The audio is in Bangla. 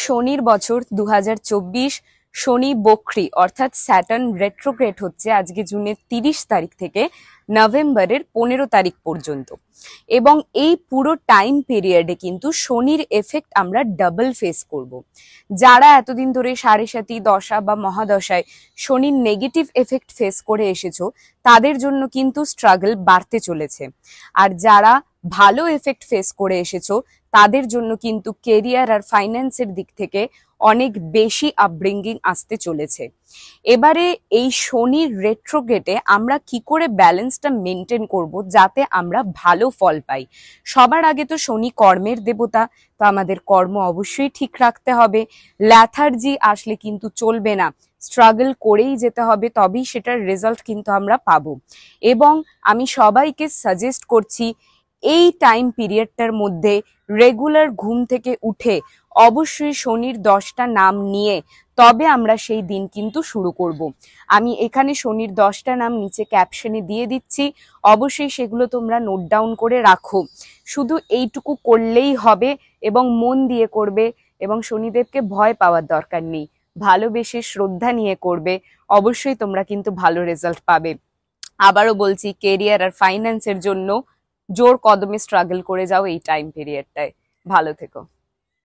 শনির বছর 2024 শনি বক্রী অর্থাৎ স্যাটার্ন রেট্রোগ্রেড হচ্ছে আজকে জুনের 30 তারিখ থেকে নভেম্বরের 15 তারিখ পর্যন্ত। এবং এই পুরো টাইম পিরিয়ডে কিন্তু শনির এফেক্ট আমরা ডাবল ফেস করব। যারা এতদিন ধরে সাড়ে সাতি দশা বা মহাদশায় শনির নেগেটিভ এফেক্ট ফেস করে এসেছো তাদের জন্য কিন্তু স্ট্রাগল বাড়তে চলেছে। আর যারা ভালো এফেক্ট ফেস করে এসেছো তাদের জন্য কিন্তু কেরিয়ার আর ফাইন্যান্সের দিক থেকে অনেক বেশি আপব্রিঙ্গিং আসতে চলেছে। এবারে এই শনির রেট্রোগ্রেডে আমরা কি করে ব্যালেন্সটা মেনটেন করব যাতে আমরা ভালো ফল পাই। সবার আগে তো শনি কর্মের দেবতা, তো আমাদের কর্ম অবশ্যই ঠিক রাখতে হবে। ল্যাথার্জি আসলে কিন্তু চলবে না, স্ট্রাগল করেই যেতে হবে, তবেই সেটার রেজাল্ট কিন্তু আমরা পাবো। এবং আমি সবাইকে সাজেস্ট করছি এই টাইম পিরিয়ডটার মধ্যে রেগুলার ঘুম থেকে উঠে অবশ্যই শনির 10টা নাম নিয়ে তবে আমরা সেই দিন কিন্তু শুরু করব। আমি এখানে শনির 10টা নাম নিচে ক্যাপশনে দিয়ে দিচ্ছি, অবশ্যই সেগুলো তোমরা নোট ডাউন করে রাখো। শুধু এইটুকু করলেই হবে এবং মন দিয়ে করবে এবং শনিদেবকে ভয় পাওয়ার দরকার নেই, ভালোবেসে শ্রদ্ধা নিয়ে করবে, অবশ্যই তোমরা কিন্তু ভালো রেজাল্ট পাবে। আবারও বলছি, কেরিয়ার আর ফাইন্যান্সের জন্য জোর কদমে স্ট্রাগল করে যাও এই টাইম পিরিয়ডটায়। ভালো থেকো।